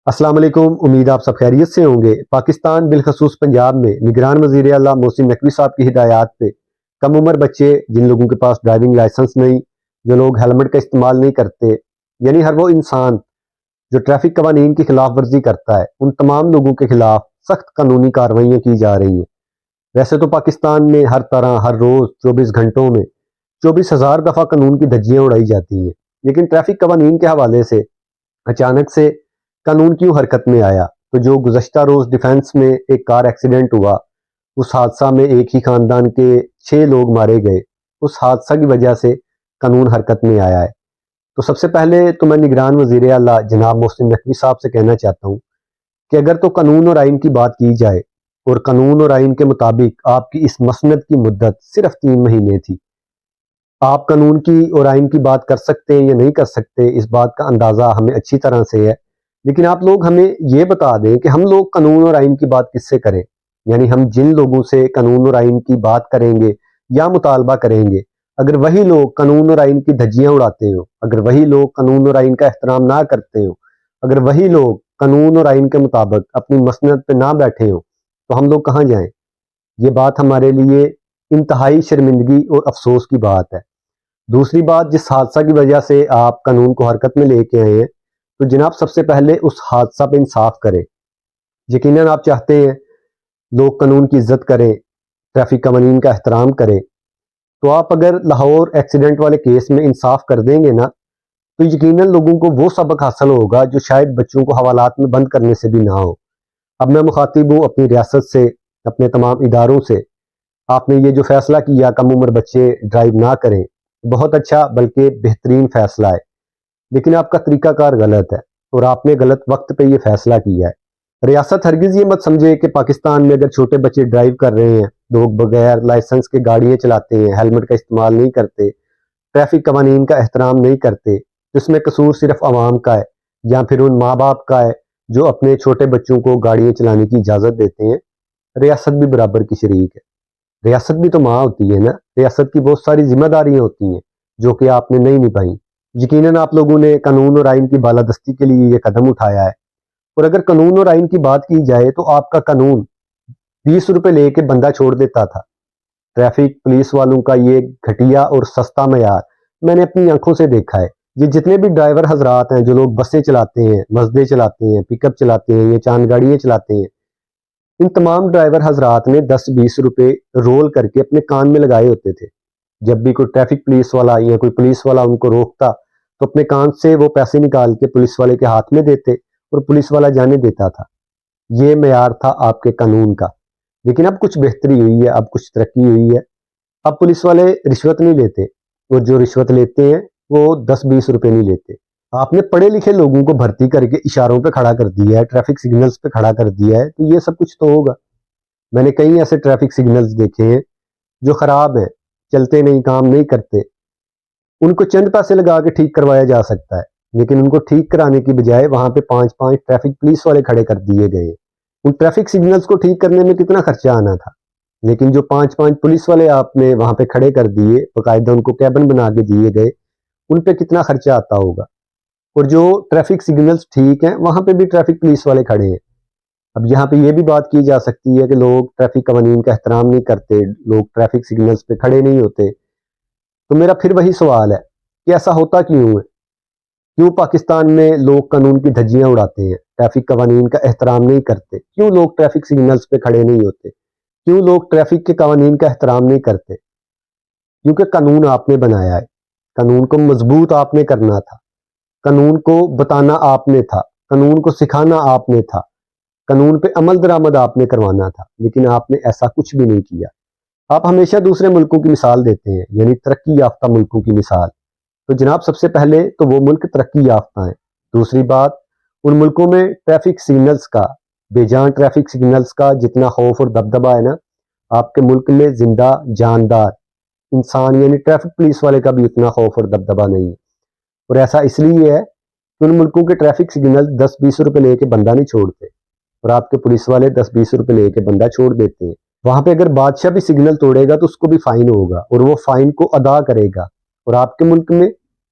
السلام علیکم، امید آپ سب خیریت سے ہوں گے۔ پاکستان بالخصوص پنجاب میں نگران وزیر اعلیٰ محسن نقوی صاحب کی ہدایات پہ کم عمر بچے، جن لوگوں کے پاس ڈرائیونگ لائسنس نہیں، جو لوگ ہیلمٹ کا استعمال نہیں کرتے، یعنی ہر وہ انسان جو ٹریفک قوانین کی خلاف ورزی کرتا ہے، ان تمام لوگوں کے خلاف سخت قانونی کارروائیاں کی جا رہی ہیں۔ ویسے تو پاکستان میں ہر طرح ہر روز 24 گھنٹوں میں 24,000 دفعہ قانون کی دھجیاں اڑائی جاتی ہیں، لیکن ٹریفک قوانین کے حوالے سے اچانک سے قانون کیوں حرکت میں آیا؟ تو جو گزشتہ روز ڈیفنس میں ایک کار ایکسیڈنٹ ہوا، اس حادثہ میں ایک ہی خاندان کے 6 لوگ مارے گئے، اس حادثہ کی وجہ سے قانون حرکت میں آیا ہے۔ تو سب سے پہلے تو میں نگران وزیر اعلیٰ جناب محسن نقوی صاحب سے کہنا چاہتا ہوں کہ اگر تو قانون اور آئین کی بات کی جائے اور قانون اور آئین کے مطابق آپ کی اس مسند کی مدت صرف 3 مہینے تھی، آپ قانون کی اور آئین کی بات کر سکتے ہیں یا نہیں کر سکتے، اس بات کا اندازہ ہمیں اچھی طرح سے ہے، لیکن آپ لوگ ہمیں یہ بتا دیں کہ ہم لوگ قانون اور آئین کی بات کس سے کریں؟ یعنی ہم جن لوگوں سے قانون اور آئین کی بات کریں گے یا مطالبہ کریں گے، اگر وہی لوگ قانون اور آئین کی دھجیاں اڑاتے ہوں، اگر وہی لوگ قانون اور آئین کا احترام نہ کرتے ہوں، اگر وہی لوگ قانون اور آئین کے مطابق اپنی مسند پہ نہ بیٹھے ہوں، تو ہم لوگ کہاں جائیں؟ یہ بات ہمارے لیے انتہائی شرمندگی اور افسوس کی بات ہے۔ دوسری بات، جس حادثہ کی وجہ سے آپ قانون کو حرکت میں لے کے آئے ہیں، تو جناب سب سے پہلے اس حادثہ پہ انصاف کریں۔ یقیناً آپ چاہتے ہیں لوگ قانون کی عزت کریں، ٹریفک قوانین کا احترام کریں، تو آپ اگر لاہور ایکسیڈنٹ والے کیس میں انصاف کر دیں گے نا، تو یقیناً لوگوں کو وہ سبق حاصل ہوگا جو شاید بچوں کو حوالات میں بند کرنے سے بھی نہ ہو۔ اب میں مخاطب ہوں اپنی ریاست سے، اپنے تمام اداروں سے، آپ نے یہ جو فیصلہ کیا کم عمر بچے ڈرائیو نہ کریں، بہت اچھا بلکہ بہترین فیصلہ ہے، لیکن آپ کا طریقہ کار غلط ہے اور آپ نے غلط وقت پہ یہ فیصلہ کیا ہے۔ ریاست ہرگز یہ مت سمجھے کہ پاکستان میں اگر چھوٹے بچے ڈرائیو کر رہے ہیں، لوگ بغیر لائسنس کے گاڑیاں چلاتے ہیں، ہیلمٹ کا استعمال نہیں کرتے، ٹریفک قوانین کا احترام نہیں کرتے، تو اس میں قصور صرف عوام کا ہے یا پھر ان ماں باپ کا ہے جو اپنے چھوٹے بچوں کو گاڑیاں چلانے کی اجازت دیتے ہیں۔ ریاست بھی برابر کی شریک ہے، ریاست بھی تو ماں ہوتی ہے نا، ریاست کی بہت ساری ذمہ داریاں ہوتی ہیں جو کہ آپ نے نہیں نبھائیں۔ یقیناً آپ لوگوں نے قانون اور آئین کی بالادستی کے لیے یہ قدم اٹھایا ہے، اور اگر قانون اور آئین کی بات کی جائے تو آپ کا قانون 20 روپے لے کے بندہ چھوڑ دیتا تھا۔ ٹریفک پولیس والوں کا یہ گھٹیا اور سستا معیار میں نے اپنی آنکھوں سے دیکھا ہے۔ یہ جتنے بھی ڈرائیور حضرات ہیں جو لوگ بسیں چلاتے ہیں، مزدے چلاتے ہیں، پک اپ چلاتے ہیں یا چاند گاڑیاں چلاتے ہیں، ان تمام ڈرائیور حضرات نے 10-20 روپے رول کر کے اپنے کان میں لگائے ہوتے تھے۔ جب بھی کوئی ٹریفک پولیس والا یا کوئی پولیس والا ان کو روکتا تو اپنے کان سے وہ پیسے نکال کے پولیس والے کے ہاتھ میں دیتے اور پولیس والا جانے دیتا تھا۔ یہ معیار تھا آپ کے قانون کا، لیکن اب کچھ بہتری ہوئی ہے، اب کچھ ترقی ہوئی ہے۔ اب پولیس والے رشوت نہیں لیتے، اور جو رشوت لیتے ہیں وہ 10-20 روپے نہیں لیتے۔ آپ نے پڑھے لکھے لوگوں کو بھرتی کر کے اشاروں پہ کھڑا کر دیا ہے، ٹریفک سگنلز پہ کھڑا کر دیا ہے، تو یہ سب کچھ تو ہوگا۔ میں نے کئی ایسے ٹریفک سگنلز دیکھے ہیں جو خراب ہیں، چلتے نہیں، کام نہیں کرتے، ان کو چند پیسے لگا کے ٹھیک کروایا جا سکتا ہے، لیکن ان کو ٹھیک کرانے کی بجائے وہاں پہ 5-5 ٹریفک پولیس والے کھڑے کر دیے گئے۔ ان ٹریفک سگنلز کو ٹھیک کرنے میں کتنا خرچہ آنا تھا، لیکن جو 5-5 پولیس والے آپ نے وہاں پہ کھڑے کر دیے، باقاعدہ ان کو کیبن بنا کے دیے گئے، ان پہ کتنا خرچہ آتا ہوگا۔ اور جو ٹریفک سگنلز ٹھیک ہیں وہاں پہ بھی ٹریفک پولیس والے کھڑے ہیں۔ اب یہاں پہ یہ بھی بات کی جا سکتی ہے کہ لوگ ٹریفک قوانین کا احترام نہیں کرتے، لوگ ٹریفک سگنلز پہ کھڑے نہیں ہوتے، تو میرا پھر وہی سوال ہے کہ ایسا ہوتا کیوں ہے؟ کیوں پاکستان میں لوگ قانون کی دھجیاں اڑاتے ہیں، ٹریفک قوانین کا احترام نہیں کرتے؟ کیوں لوگ ٹریفک سگنلز پہ کھڑے نہیں ہوتے؟ کیوں لوگ ٹریفک کے قوانین کا احترام نہیں کرتے؟ کیونکہ قانون آپ نے بنایا ہے، قانون کو مضبوط آپ نے کرنا تھا، قانون کو بتانا آپ نے تھا، قانون کو سکھانا آپ نے تھا، قانون پہ عمل درآمد آپ نے کروانا تھا، لیکن آپ نے ایسا کچھ بھی نہیں کیا۔ آپ ہمیشہ دوسرے ملکوں کی مثال دیتے ہیں، یعنی ترقی یافتہ ملکوں کی مثال، تو جناب سب سے پہلے تو وہ ملک ترقی یافتہ ہیں۔ دوسری بات، ان ملکوں میں ٹریفک سگنلز کا، بے جان ٹریفک سگنلز کا جتنا خوف اور دبدبہ ہے نا، آپ کے ملک میں زندہ جاندار انسان یعنی ٹریفک پولیس والے کا بھی اتنا خوف اور دبدبہ نہیں ہے۔ اور ایسا اس لیے ہے کہ ان ملکوں کے ٹریفک سگنل 10-20 روپے لے کے بندہ نہیں چھوڑتے، اور آپ کے پولیس والے 10-20 روپے لے کے بندہ چھوڑ دیتے ہیں۔ وہاں پہ اگر بادشاہ بھی سگنل توڑے گا تو اس کو بھی فائن ہوگا، اور وہ فائن کو ادا کرے گا۔ اور آپ کے ملک میں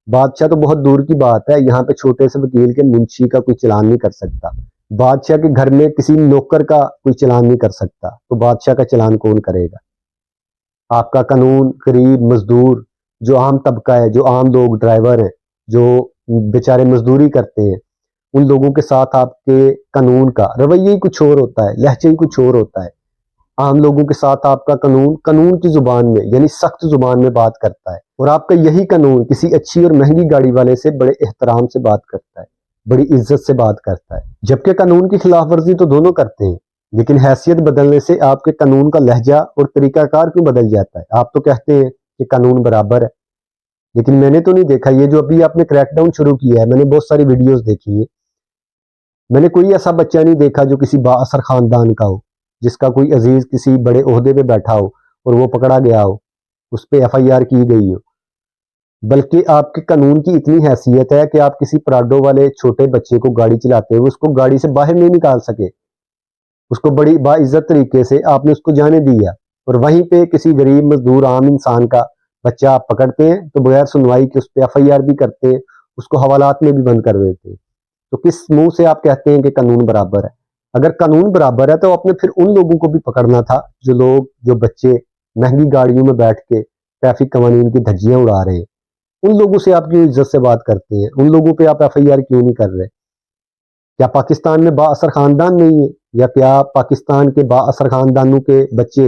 بادشاہ تو بہت دور کی بات ہے، یہاں پہ چھوٹے سے وکیل کے منشی کا کوئی چلان نہیں کر سکتا، بادشاہ کے گھر میں کسی نوکر کا کوئی چلان نہیں کر سکتا، تو بادشاہ کا چلان کون کرے گا؟ آپ کا قانون غریب مزدور جو عام طبقہ ہے، جو عام لوگ ڈرائیور ہیں، جو بیچارے مزدوری کرتے ہیں، ان لوگوں کے ساتھ آپ کے قانون کا رویہ ہی کچھ اور ہوتا ہے، لہجہ ہی کچھ اور ہوتا ہے۔ عام لوگوں کے ساتھ آپ کا قانون کی زبان میں یعنی سخت زبان میں بات کرتا ہے، اور آپ کا یہی قانون کسی اچھی اور مہنگی گاڑی والے سے بڑے احترام سے بات کرتا ہے، بڑی عزت سے بات کرتا ہے، جبکہ قانون کی خلاف ورزی تو دونوں کرتے ہیں، لیکن حیثیت بدلنے سے آپ کے قانون کا لہجہ اور طریقہ کار کیوں بدل جاتا ہے؟ آپ تو کہتے ہیں کہ قانون برابر ہے، لیکن میں نے تو نہیں دیکھا، یہ جو ابھی آپ نے کریک ڈاؤن شروع کیا ہے، میں نے بہت ساری ویڈیوز دیکھی ہیں، میں نے کوئی ایسا بچہ نہیں دیکھا جو کسی با اثر خاندان کا ہو، جس کا کوئی عزیز کسی بڑے عہدے پہ بیٹھا ہو اور وہ پکڑا گیا ہو، اس پہ ایف آئی آر کی گئی ہو، بلکہ آپ کے قانون کی اتنی حیثیت ہے کہ آپ کسی پراڈو والے چھوٹے بچے کو گاڑی چلاتے ہوئے اس کو گاڑی سے باہر نہیں نکال سکے، اس کو بڑی باعزت طریقے سے آپ نے اس کو جانے دیا، اور وہیں پہ کسی غریب مزدور عام انسان کا بچہ آپ پکڑتے ہیں تو بغیر سنوائی کے اس پہ ایف آئی آر بھی کرتے ہیں، اس کو حوالات میں بھی بند کر دیتے ہیں، تو کس منہ سے آپ کہتے ہیں کہ قانون برابر ہے؟ اگر قانون برابر ہے تو آپ نے پھر ان لوگوں کو بھی پکڑنا تھا جو بچے مہنگی گاڑیوں میں بیٹھ کے ٹریفک قوانین کی دھجیاں اڑا رہے ہیں، ان لوگوں سے آپ کیوں عزت سے بات کرتے ہیں؟ ان لوگوں پہ آپ ایف آئی آر کیوں نہیں کر رہے؟ کیا پاکستان میں با اثر خاندان نہیں ہے؟ یا کیا پاکستان کے با اثر خاندانوں کے بچے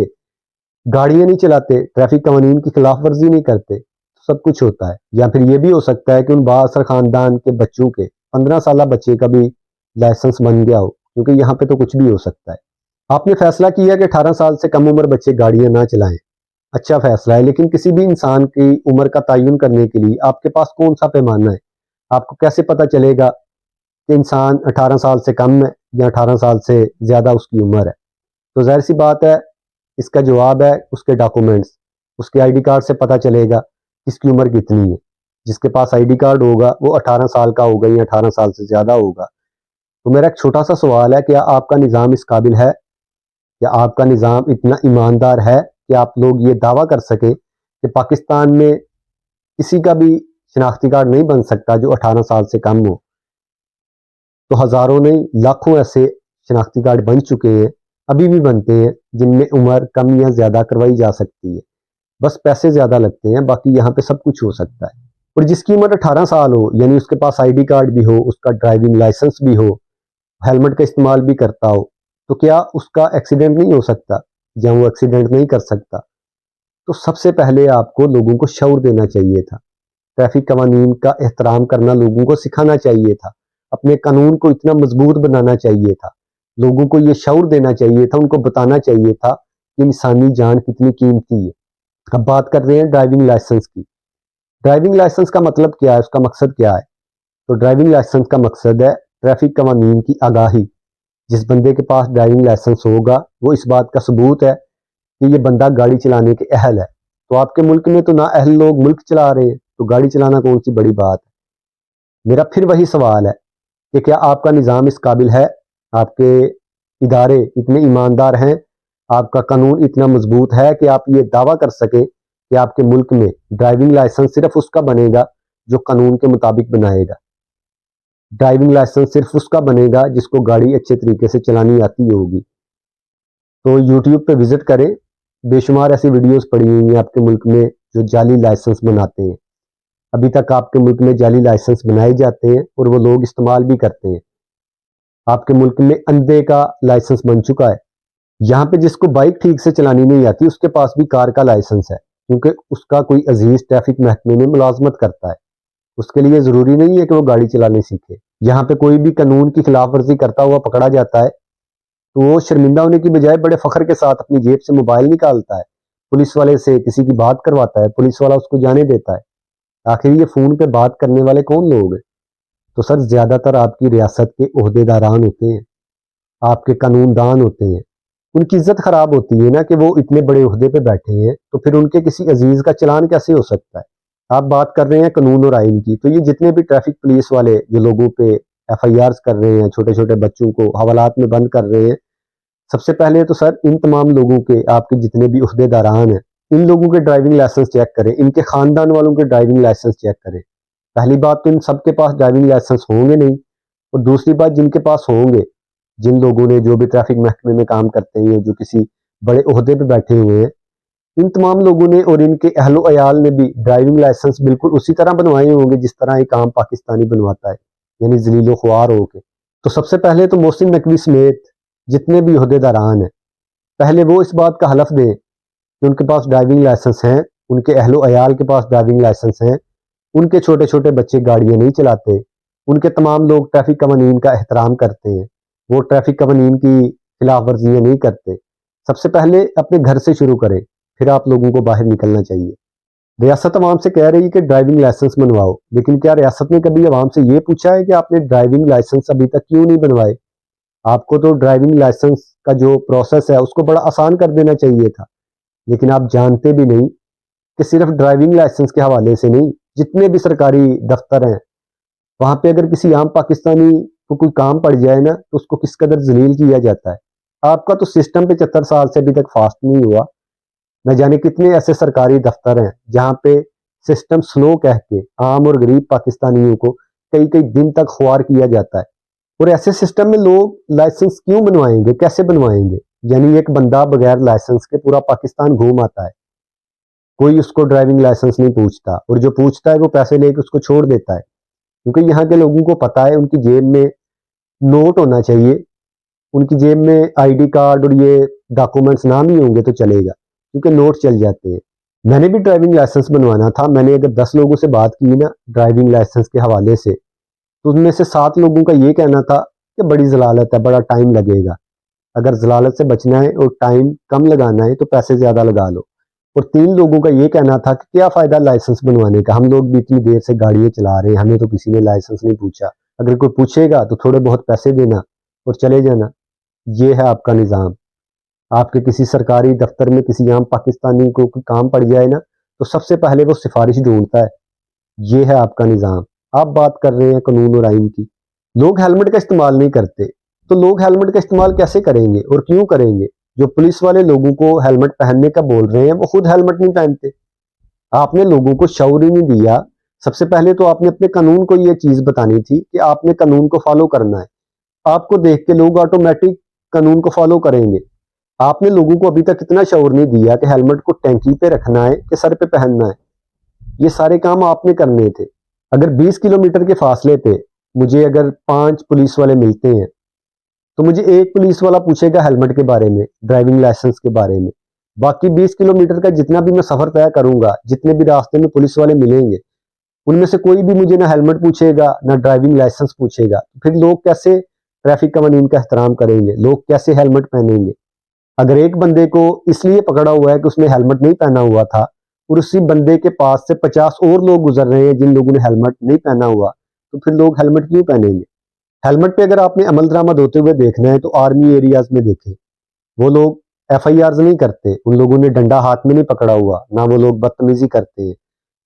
گاڑیاں نہیں چلاتے، ٹریفک قوانین کی خلاف ورزی نہیں کرتے؟ سب کچھ ہوتا ہے، یا پھر یہ بھی ہو سکتا ہے کہ ان با اثر خاندان کے بچوں کے 15 سالہ بچے کا بھی لائسنس بن گیا ہو، کیونکہ یہاں پہ تو کچھ بھی ہو سکتا ہے۔ آپ نے فیصلہ کیا کہ 18 سال سے کم عمر بچے گاڑیاں نہ چلائیں، اچھا فیصلہ ہے، لیکن کسی بھی انسان کی عمر کا تعین کرنے کے لیے آپ کے پاس کون سا پیمانہ ہے؟ آپ کو کیسے پتہ چلے گا کہ انسان 18 سال سے کم ہے یا 18 سال سے زیادہ اس کی عمر ہے؟ تو ظاہر سی بات ہے، اس کا جواب ہے اس کے ڈاکومنٹس، اس کے آئی ڈی کارڈ سے پتہ چلے گا اس کی عمر کتنی ہے۔ جس کے پاس آئی ڈی کارڈ ہوگا وہ 18 سال کا ہوگا یا 18 سال سے زیادہ ہوگا۔ تو میرا ایک چھوٹا سا سوال ہے، کیا آپ کا نظام اس قابل ہے، کیا آپ کا نظام اتنا ایماندار ہے کہ آپ لوگ یہ دعویٰ کر سکیں کہ پاکستان میں کسی کا بھی شناختی کارڈ نہیں بن سکتا جو 18 سال سے کم ہو؟ تو ہزاروں نہیں لاکھوں ایسے شناختی کارڈ بن چکے ہیں، ابھی بھی بنتے ہیں، جن میں عمر کم یا زیادہ کروائی جا سکتی ہے، بس پیسے زیادہ لگتے ہیں، باقی یہاں پہ سب کچھ ہو سکتا ہے۔ اور جس کی عمر 18 سال ہو، یعنی اس کے پاس آئی ڈی کارڈ بھی ہو، اس کا ڈرائیونگ لائسنس بھی ہو، ہیلمٹ کا استعمال بھی کرتا ہو، تو کیا اس کا ایکسیڈنٹ نہیں ہو سکتا یا وہ ایکسیڈنٹ نہیں کر سکتا؟ تو سب سے پہلے آپ کو لوگوں کو شعور دینا چاہیے تھا، ٹریفک قوانین کا احترام کرنا لوگوں کو سکھانا چاہیے تھا، اپنے قانون کو اتنا مضبوط بنانا چاہیے تھا، لوگوں کو یہ شعور دینا چاہیے تھا، ان کو بتانا چاہیے تھا کہ انسانی جان کتنی قیمتی ہے۔ اب بات کر رہے ہیں ڈرائیونگ لائسنس کی۔ ڈرائیونگ لائسنس کا مطلب کیا ہے، اس کا مقصد کیا ہے؟ تو ڈرائیونگ لائسنس کا مقصد ہے ٹریفک قوانین کی آگاہی۔ جس بندے کے پاس ڈرائیونگ لائسنس ہوگا وہ اس بات کا ثبوت ہے کہ یہ بندہ گاڑی چلانے کے اہل ہے۔ تو آپ کے ملک میں تو نا اہل لوگ ملک چلا رہے ہیں، تو گاڑی چلانا کون سی بڑی بات ہے؟ میرا پھر وہی سوال ہے کہ کیا آپ کا نظام اس قابل ہے، آپ کے ادارے اتنے ایماندار ہیں، آپ کا قانون اتنا مضبوط ہے کہ آپ یہ دعویٰ کر سکیں کہ آپ کے ملک میں ڈرائیونگ لائسنس صرف اس کا بنے گا جو قانون کے مطابق بنائے گا، ڈرائیونگ لائسنس صرف اس کا بنے گا جس کو گاڑی اچھے طریقے سے چلانی آتی ہوگی؟ تو یوٹیوب پہ وزٹ کریں، بے شمار ایسی ویڈیوز پڑی ہوئی ہیں آپ کے ملک میں جو جعلی لائسنس بناتے ہیں۔ ابھی تک آپ کے ملک میں جعلی لائسنس بنائے جاتے ہیں اور وہ لوگ استعمال بھی کرتے ہیں۔ آپ کے ملک میں اندھے کا لائسنس بن چکا ہے، یہاں پہ جس کو بائک ٹھیک سے چلانی نہیں آتی اس کے پاس بھی کار کا لائسنس ہے، کیونکہ اس کا کوئی عزیز ٹریفک محکمے میں ملازمت کرتا ہے، اس کے لیے ضروری نہیں ہے کہ وہ گاڑی چلانے سیکھے۔ یہاں پہ کوئی بھی قانون کی خلاف ورزی کرتا ہوا پکڑا جاتا ہے تو وہ شرمندہ ہونے کی بجائے بڑے فخر کے ساتھ اپنی جیب سے موبائل نکالتا ہے، پولیس والے سے کسی کی بات کرواتا ہے، پولیس والا اس کو جانے دیتا ہے۔ آخر یہ فون پہ بات کرنے والے کون لوگ ہیں؟ تو سر زیادہ تر آپ کی ریاست کے عہدے داران ہوتے ہیں، آپ کے قانون دان ہوتے ہیں، ان کی عزت خراب ہوتی ہے نا کہ وہ اتنے بڑے عہدے پہ بیٹھے ہیں، تو پھر ان کے کسی عزیز کا چلان کیسے ہو سکتا ہے؟ آپ بات کر رہے ہیں قانون اور آئین کی، تو یہ جتنے بھی ٹریفک پولیس والے جو لوگوں پہ ایف آئی آرز کر رہے ہیں، چھوٹے چھوٹے بچوں کو حوالات میں بند کر رہے ہیں، سب سے پہلے تو سر ان تمام لوگوں کے، آپ کے جتنے بھی عہدے داران ہیں، ان لوگوں کے ڈرائیونگ لائسنس چیک کریں، ان کے خاندان والوں کے ڈرائیونگ لائسنس چیک کریں۔ پہلی بات تو ان سب کے پاس ڈرائیونگ لائسنس ہوں گے نہیں، اور دوسری بات جن کے پاس ہوں گے، جن لوگوں نے جو بھی ٹریفک محکمے میں کام کرتے ہیں، جو کسی بڑے عہدے پہ بیٹھے ہوئے ہیں، ان تمام لوگوں نے اور ان کے اہل و عیال نے بھی ڈرائیونگ لائسنس بالکل اسی طرح بنوائے ہوں گے جس طرح ایک عام پاکستانی بنواتا ہے، یعنی ذلیل و خوار ہو کے۔ تو سب سے پہلے تو محسن نقوی سمیت جتنے بھی عہدے داران ہیں، پہلے وہ اس بات کا حلف دیں کہ ان کے پاس ڈرائیونگ لائسنس ہیں، ان کے اہل و عیال کے پاس ڈرائیونگ لائسنس ہیں، ان کے چھوٹے چھوٹے بچے گاڑیاں نہیں چلاتے، ان کے تمام لوگ ٹریفک قوانین کا احترام کرتے ہیں، وہ ٹریفک قوانین کی خلاف ورزیاں نہیں کرتے۔ سب سے پہلے اپنے گھر سے شروع کریں، پھر آپ لوگوں کو باہر نکلنا چاہیے۔ ریاست عوام سے کہہ رہی ہے کہ ڈرائیونگ لائسنس بنواؤ، لیکن کیا ریاست نے کبھی عوام سے یہ پوچھا ہے کہ آپ نے ڈرائیونگ لائسنس ابھی تک کیوں نہیں بنوائے؟ آپ کو تو ڈرائیونگ لائسنس کا جو پروسیس ہے اس کو بڑا آسان کر دینا چاہیے تھا، لیکن آپ جانتے بھی نہیں کہ صرف ڈرائیونگ لائسنس کے حوالے سے نہیں، جتنے بھی سرکاری دفتر ہیں وہاں پہ اگر کسی عام پاکستانی کو کوئی کام پڑ جائے نا تو اس کو کس قدر ذلیل کیا جاتا ہے۔ آپ کا تو سسٹم 75 سال سے ابھی تک فاسٹ نہیں ہوا، نہ جانے کتنے ایسے سرکاری دفتر ہیں جہاں پہ سسٹم سلو کہہ کے عام اور غریب پاکستانیوں کو کئی کئی دن تک خوار کیا جاتا ہے۔ اور ایسے سسٹم میں لوگ لائسنس کیوں بنوائیں گے، کیسے بنوائیں گے؟ یعنی ایک بندہ بغیر لائسنس کے پورا پاکستان گھوم آتا ہے، کوئی اس کو ڈرائیونگ لائسنس نہیں پوچھتا، اور جو پوچھتا ہے وہ پیسے لے کے اس کو چھوڑ دیتا ہے، کیونکہ یہاں کے لوگوں کو پتا ہے ان کی جیب میں نوٹ ہونا چاہیے، ان کی جیب میں آئی ڈی کارڈ اور یہ ڈاکومنٹس نہ بھی ہوں گے تو چلے گا، کیونکہ نوٹ چل جاتے ہیں۔ میں نے بھی ڈرائیونگ لائسنس بنوانا تھا، میں نے اگر 10 لوگوں سے بات کی نا ڈرائیونگ لائسنس کے حوالے سے، تو ان میں سے 7 لوگوں کا یہ کہنا تھا کہ بڑی ضلالت ہے، بڑا ٹائم لگے گا، اگر ضلالت سے بچنا ہے اور ٹائم کم لگانا ہے تو پیسے زیادہ لگا لو۔ اور 3 لوگوں کا یہ کہنا تھا کہ کیا فائدہ لائسنس بنوانے کا، ہم لوگ بھی اتنی دیر سے گاڑیاں چلا رہے ہیں، ہمیں تو کسی نے لائسنس نہیں پوچھا، اگر کوئی پوچھے گا تو تھوڑے بہت پیسے دینا اور چلے جانا۔ یہ ہے آپ کا نظام۔ آپ کے کسی سرکاری دفتر میں کسی عام پاکستانی کو کوئی کام پڑ جائے نا تو سب سے پہلے وہ سفارش ڈھونڈتا ہے۔ یہ ہے آپ کا نظام۔ آپ بات کر رہے ہیں قانون اور آئین کی، لوگ ہیلمٹ کا استعمال نہیں کرتے، تو لوگ ہیلمٹ کا استعمال کیسے کریں گے اور کیوں کریں گے؟ جو پولیس والے لوگوں کو ہیلمٹ پہننے کا بول رہے ہیں وہ خود ہیلمٹ نہیں پہنتے۔ آپ نے لوگوں کو شعور ہی نہیں دیا۔ سب سے پہلے تو آپ نے اپنے قانون کو یہ چیز بتانی تھی کہ آپ نے قانون کو فالو کرنا ہے، آپ کو دیکھ کے لوگ آٹومیٹک قانون کو فالو کریں گے۔ آپ نے لوگوں کو ابھی تک اتنا شعور نہیں دیا کہ ہیلمٹ کو ٹینکی پہ رکھنا ہے کہ سر پہ پہننا ہے۔ یہ سارے کام آپ نے کرنے تھے۔ اگر 20 کلومیٹر کے فاصلے پہ مجھے اگر 5 پولیس والے ملتے ہیں تو مجھے ایک پولیس والا پوچھے گا ہیلمٹ کے بارے میں، ڈرائیونگ لائسنس کے بارے میں، باقی 20 کلومیٹر کا جتنا بھی میں سفر طے کروں گا، جتنے بھی راستے میں پولیس والے ملیں گے، ان میں سے کوئی بھی مجھے نہ ہیلمٹ پوچھے گا نہ ڈرائیونگ لائسنس پوچھے گا، پھر لوگ کیسے ٹریفک قوانین کا احترام کریں گے؟ لوگ کیسے ہیلمٹ پہنیں گے؟ اگر ایک بندے کو اس لیے پکڑا ہوا ہے کہ اس نے ہیلمٹ نہیں پہنا ہوا تھا اور اسی بندے کے پاس سے 50 اور لوگ گزر رہے ہیں جن لوگوں نے ہیلمٹ نہیں پہنا ہوا، تو پھر لوگ ہیلمٹ کیوں پہنیں گے؟ ہیلمٹ پہ اگر آپ نے عمل درآمد ہوتے ہوئے دیکھنا ہے تو آرمی ایریاز میں دیکھیں، وہ لوگ ایف آئی آرز نہیں کرتے، ان لوگوں نے ڈنڈا ہاتھ میں نہیں پکڑا ہوا، نہ وہ لوگ بدتمیزی کرتے ہیں،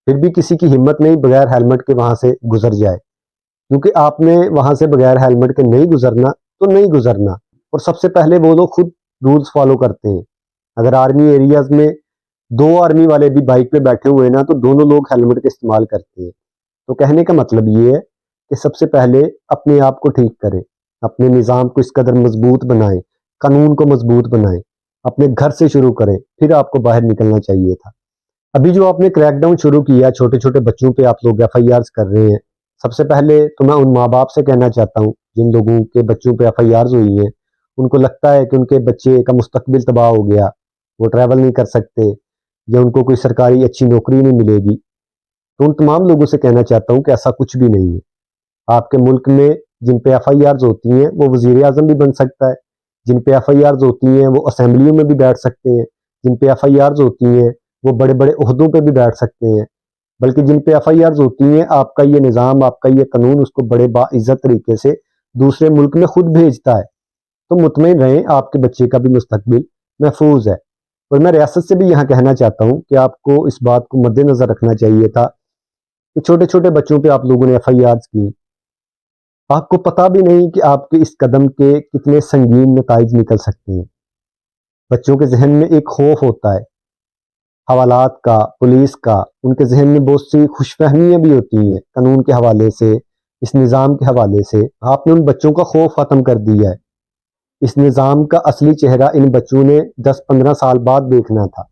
پھر بھی کسی کی ہمت نہیں بغیر ہیلمٹ کے وہاں سے گزر جائے، کیونکہ آپ نے وہاں سے بغیر ہیلمٹ کے نہیں گزرنا تو نہیں گزرنا۔ اور سب سے پہلے وہ لوگ خود رولز فالو کرتے ہیں۔ اگر آرمی ایریاز میں 2 آرمی والے بھی بائک پہ بیٹھے ہوئے نا تو دونوں لوگ ہیلمٹ کا استعمال کرتے ہیں۔ تو کہنے کا مطلب یہ ہے کہ سب سے پہلے اپنے آپ کو ٹھیک کریں، اپنے نظام کو اس قدر مضبوط بنائیں، قانون کو مضبوط بنائیں، اپنے گھر سے شروع کریں، پھر آپ کو باہر نکلنا چاہیے تھا۔ ابھی جو آپ نے کریک ڈاؤن شروع کیا، چھوٹے چھوٹے بچوں پہ آپ لوگ ایف آئی آرز کر رہے ہیں، سب سے پہلے تو میں ان ماں باپ سے کہنا چاہتا ہوں جن لوگوں کے بچوں پہ ایف آئی آرز ہوئی ہیں، ان کو لگتا ہے کہ ان کے بچے کا مستقبل تباہ ہو گیا، وہ ٹریول نہیں کر سکتے یا ان کو کوئی سرکاری اچھی نوکری نہیں ملے گی، تو ان تمام لوگوں سے کہنا چاہتا ہوں کہ ایسا کچھ بھی نہیں ہے۔ آپ کے ملک میں جن پہ ایف آئی آرز ہوتی ہیں وہ وزیر اعظم بھی بن سکتا ہے، جن پہ ایف آئی آرز ہوتی ہیں وہ اسمبلیوں میں بھی بیٹھ سکتے ہیں، جن پہ ایف آئی آرز ہوتی ہیں وہ بڑے بڑے عہدوں پہ بھی بیٹھ سکتے ہیں، بلکہ جن پہ ایف آئی آرز ہوتی ہیں آپ کا یہ نظام، آپ کا یہ قانون اس کو بڑے باعزت طریقے سے دوسرے ملک میں خود بھیجتا ہے۔ تو مطمئن رہیں، آپ کے بچے کا بھی مستقبل محفوظ ہے۔ اور میں ریاست سے بھی یہاں کہنا چاہتا ہوں کہ آپ کو اس بات کو مد نظر رکھنا چاہیے تھا کہ چھوٹے چھوٹے بچوں پہ آپ لوگوں نے ایف آئی آرز کی، آپ کو پتہ بھی نہیں کہ آپ کے اس قدم کے کتنے سنگین نتائج نکل سکتے ہیں۔ بچوں کے ذہن میں ایک خوف ہوتا ہے حوالات کا، پولیس کا، ان کے ذہن میں بہت سی خوش فہمیاں بھی ہوتی ہیں قانون کے حوالے سے، اس نظام کے حوالے سے۔ آپ نے ان بچوں کا خوف ختم کر دیا ہے۔ اس نظام کا اصلی چہرہ ان بچوں نے 10-15 سال بعد دیکھنا تھا۔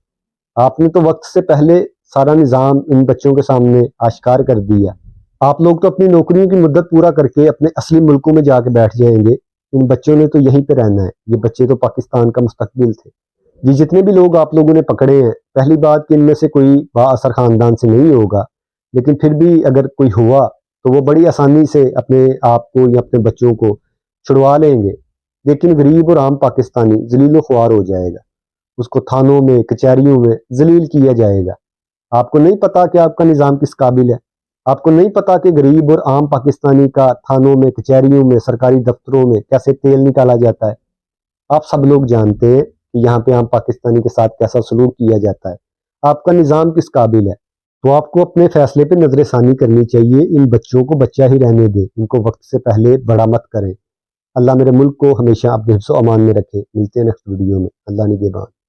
آپ نے تو وقت سے پہلے سارا نظام ان بچوں کے سامنے آشکار کر دیا۔ آپ لوگ تو اپنی نوکریوں کی مدت پورا کر کے اپنے اصلی ملکوں میں جا کے بیٹھ جائیں گے، ان بچوں نے تو یہیں پہ رہنا ہے۔ یہ بچے تو پاکستان کا مستقبل تھے۔ یہ جتنے بھی لوگ آپ لوگوں نے پکڑے ہیں، پہلی بات کہ ان میں سے کوئی با اثر خاندان سے نہیں ہوگا، لیکن پھر بھی اگر کوئی ہوا تو وہ بڑی آسانی سے اپنے آپ کو یا اپنے بچوں کو چھڑوا لیں گے، لیکن غریب اور عام پاکستانی ذلیل و خوار ہو جائے گا۔ اس کو تھانوں میں، کچہریوں میں ذلیل کیا جائے گا۔ آپ کو نہیں پتا کہ آپ کا نظام کس قابل ہے؟ آپ کو نہیں پتا کہ غریب اور عام پاکستانی کا تھانوں میں، کچہریوں میں، سرکاری دفتروں میں کیسے تیل نکالا جاتا ہے؟ آپ سب لوگ جانتے ہیں کہ یہاں پہ عام پاکستانی کے ساتھ کیسا سلوک کیا جاتا ہے۔ آپ کا نظام کس قابل ہے؟ تو آپ کو اپنے فیصلے پہ نظر ثانی کرنی چاہیے۔ ان بچوں کو بچہ ہی رہنے دیں، ان کو وقت سے پہلے بڑا مت کریں۔ اللہ میرے ملک کو ہمیشہ اپنے حفظ و امان میں رکھے۔ ملتے ہیں نیکسٹ ویڈیو میں۔ اللہ نگہبان۔